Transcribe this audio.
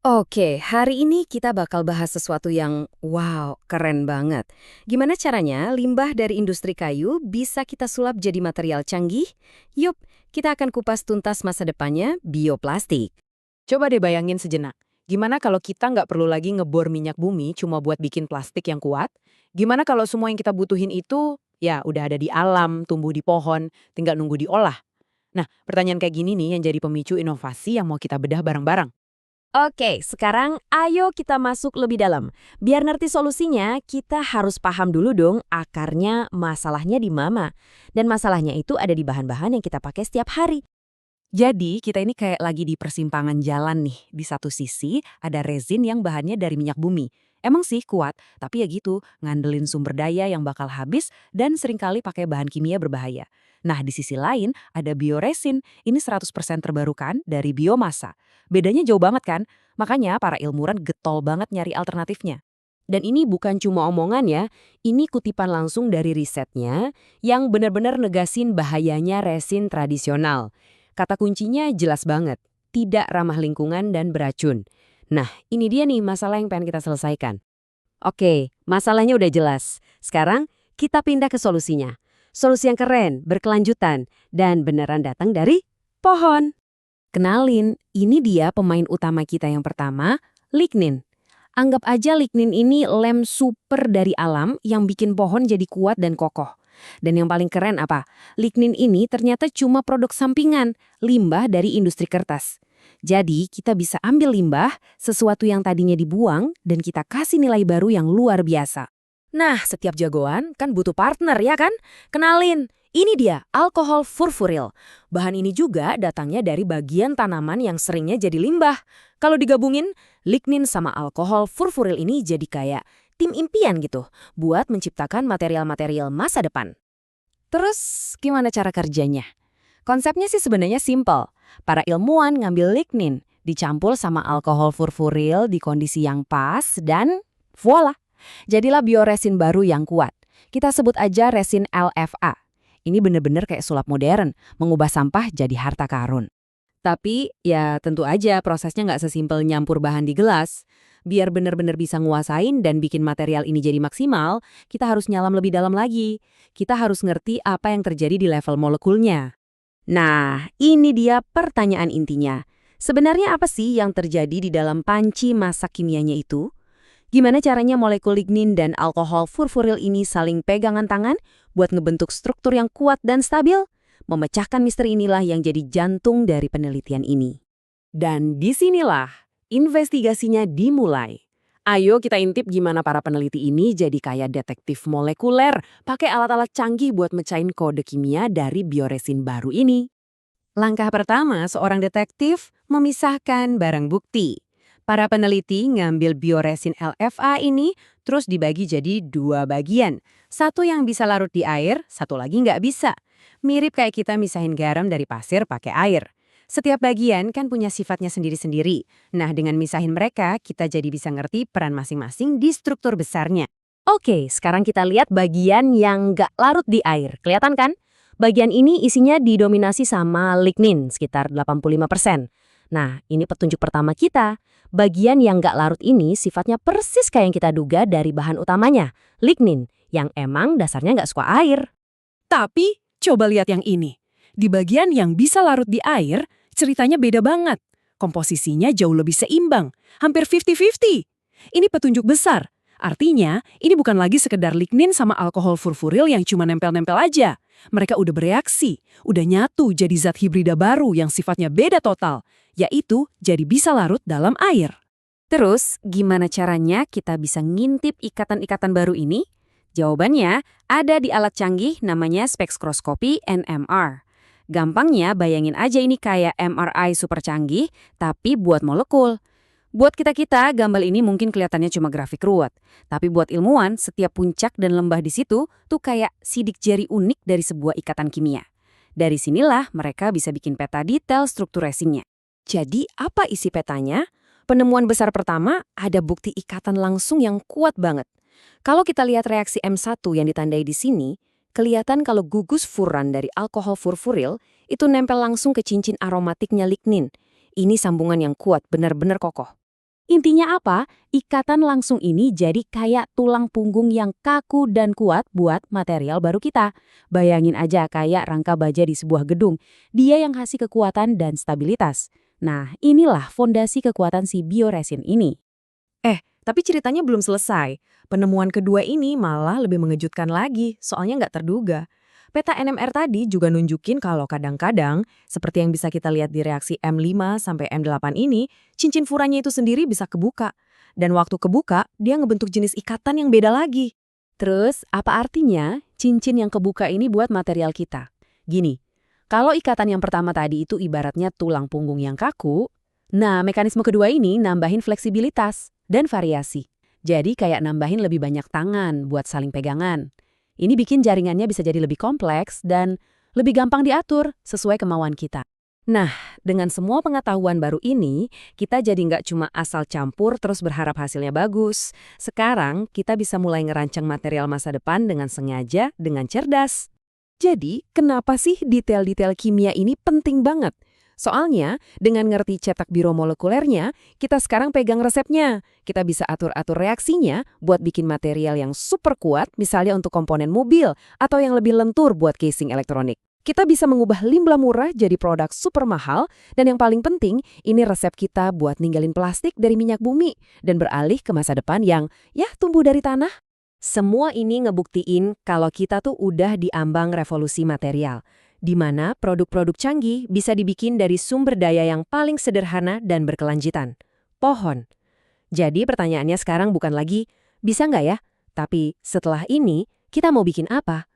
Oke, hari ini kita bakal bahas sesuatu yang wow, keren banget. Gimana caranya limbah dari industri kayu bisa kita sulap jadi material canggih? Yup, kita akan kupas tuntas masa depannya bioplastik. Coba deh bayangin sejenak. Gimana kalau kita nggak perlu lagi ngebor minyak bumi cuma buat bikin plastik yang kuat? Gimana kalau semua yang kita butuhin itu, ya udah ada di alam, tumbuh di pohon, tinggal nunggu diolah? Nah, pertanyaan kayak gini nih yang jadi pemicu inovasi yang mau kita bedah bareng-bareng. Oke, sekarang ayo kita masuk lebih dalam. Biar ngerti solusinya, kita harus paham dulu dong akarnya masalahnya di mana. Dan masalahnya itu ada di bahan-bahan yang kita pakai setiap hari. Jadi, kita ini kayak lagi di persimpangan jalan nih. Di satu sisi, ada resin yang bahannya dari minyak bumi. Emang sih kuat, tapi ya gitu, ngandelin sumber daya yang bakal habis dan seringkali pakai bahan kimia berbahaya. Nah, di sisi lain, ada bioresin. Ini 100% terbarukan dari biomasa. Bedanya jauh banget kan? Makanya para ilmuwan getol banget nyari alternatifnya. Dan ini bukan cuma omongan ya, ini kutipan langsung dari risetnya yang benar-benar negasin bahayanya resin tradisional. Kata kuncinya jelas banget, tidak ramah lingkungan dan beracun. Nah, ini dia nih masalah yang pengen kita selesaikan. Oke, masalahnya udah jelas. Sekarang kita pindah ke solusinya. Solusi yang keren, berkelanjutan, dan beneran datang dari pohon. Kenalin, ini dia pemain utama kita yang pertama, lignin. Anggap aja lignin ini lem super dari alam yang bikin pohon jadi kuat dan kokoh. Dan yang paling keren apa? Lignin ini ternyata cuma produk sampingan, limbah dari industri kertas. Jadi kita bisa ambil limbah, sesuatu yang tadinya dibuang, dan kita kasih nilai baru yang luar biasa. Nah, setiap jagoan kan butuh partner ya kan? Kenalin, ini dia alkohol furfuril. Bahan ini juga datangnya dari bagian tanaman yang seringnya jadi limbah. Kalau digabungin, lignin sama alkohol furfuril ini jadi kayak tim impian gitu, buat menciptakan material-material masa depan. Terus, gimana cara kerjanya? Konsepnya sih sebenarnya simple. Para ilmuwan ngambil lignin, dicampur sama alkohol furfuril di kondisi yang pas, dan voila! Jadilah bioresin baru yang kuat. Kita sebut aja resin LFA. Ini bener-bener kayak sulap modern, mengubah sampah jadi harta karun. Tapi ya tentu aja prosesnya nggak sesimpel nyampur bahan di gelas. Biar benar-benar bisa nguasain dan bikin material ini jadi maksimal, kita harus nyalam lebih dalam lagi. Kita harus ngerti apa yang terjadi di level molekulnya. Nah, ini dia pertanyaan intinya. Sebenarnya apa sih yang terjadi di dalam panci masak kimianya itu? Gimana caranya molekul lignin dan alkohol furfuril ini saling pegangan tangan buat ngebentuk struktur yang kuat dan stabil? Memecahkan misteri inilah yang jadi jantung dari penelitian ini. Dan disinilah investigasinya dimulai. Ayo kita intip gimana para peneliti ini jadi kayak detektif molekuler, pakai alat-alat canggih buat mecahin kode kimia dari bioresin baru ini. Langkah pertama, seorang detektif memisahkan barang bukti. Para peneliti ngambil bioresin LFA ini terus dibagi jadi dua bagian. Satu yang bisa larut di air, satu lagi nggak bisa. Mirip kayak kita misahin garam dari pasir pakai air. Setiap bagian kan punya sifatnya sendiri-sendiri. Nah, dengan misahin mereka, kita jadi bisa ngerti peran masing-masing di struktur besarnya. Oke, sekarang kita lihat bagian yang nggak larut di air. Kelihatan kan? Bagian ini isinya didominasi sama lignin, sekitar 85%. Nah, ini petunjuk pertama kita. Bagian yang nggak larut ini sifatnya persis kayak yang kita duga dari bahan utamanya, lignin, yang emang dasarnya nggak suka air. Tapi, coba lihat yang ini. Di bagian yang bisa larut di air, ceritanya beda banget. Komposisinya jauh lebih seimbang, hampir 50-50. Ini petunjuk besar. Artinya, ini bukan lagi sekedar lignin sama alkohol furfuril yang cuma nempel-nempel aja. Mereka udah bereaksi, udah nyatu jadi zat hibrida baru yang sifatnya beda total, yaitu jadi bisa larut dalam air. Terus, gimana caranya kita bisa ngintip ikatan-ikatan baru ini? Jawabannya ada di alat canggih namanya spektroskopi NMR. Gampangnya bayangin aja ini kayak MRI super canggih, tapi buat molekul. Buat kita-kita, gambar ini mungkin kelihatannya cuma grafik ruwet. Tapi buat ilmuwan, setiap puncak dan lembah di situ tuh kayak sidik jari unik dari sebuah ikatan kimia. Dari sinilah mereka bisa bikin peta detail struktur resinnya. Jadi apa isi petanya? Penemuan besar pertama, ada bukti ikatan langsung yang kuat banget. Kalau kita lihat reaksi M1 yang ditandai di sini, kelihatan kalau gugus furan dari alkohol furfuril itu nempel langsung ke cincin aromatiknya lignin. Ini sambungan yang kuat, benar-benar kokoh. Intinya apa? Ikatan langsung ini jadi kayak tulang punggung yang kaku dan kuat buat material baru kita. Bayangin aja kayak rangka baja di sebuah gedung. Dia yang kasih kekuatan dan stabilitas. Nah, inilah fondasi kekuatan si bioresin ini. Tapi ceritanya belum selesai. Penemuan kedua ini malah lebih mengejutkan lagi, soalnya nggak terduga. Peta NMR tadi juga nunjukin kalau kadang-kadang, seperti yang bisa kita lihat di reaksi M5 sampai M8 ini, cincin furanya itu sendiri bisa kebuka. Dan waktu kebuka, dia ngebentuk jenis ikatan yang beda lagi. Terus, apa artinya cincin yang kebuka ini buat material kita? Gini, kalau ikatan yang pertama tadi itu ibaratnya tulang punggung yang kaku, nah mekanisme kedua ini nambahin fleksibilitas dan variasi. Jadi kayak nambahin lebih banyak tangan buat saling pegangan. Ini bikin jaringannya bisa jadi lebih kompleks dan lebih gampang diatur sesuai kemauan kita. Nah, dengan semua pengetahuan baru ini, kita jadi nggak cuma asal campur terus berharap hasilnya bagus. Sekarang, kita bisa mulai ngerancang material masa depan dengan sengaja, dengan cerdas. Jadi, kenapa sih detail-detail kimia ini penting banget? Soalnya, dengan ngerti cetak biromolekulernya, kita sekarang pegang resepnya. Kita bisa atur-atur reaksinya buat bikin material yang super kuat, misalnya untuk komponen mobil, atau yang lebih lentur buat casing elektronik. Kita bisa mengubah limbah murah jadi produk super mahal, dan yang paling penting, ini resep kita buat ninggalin plastik dari minyak bumi, dan beralih ke masa depan yang, tumbuh dari tanah. Semua ini ngebuktiin kalau kita tuh udah diambang revolusi material, di mana produk-produk canggih bisa dibikin dari sumber daya yang paling sederhana dan berkelanjutan, pohon. Jadi pertanyaannya sekarang bukan lagi, bisa nggak ya? Tapi setelah ini, kita mau bikin apa?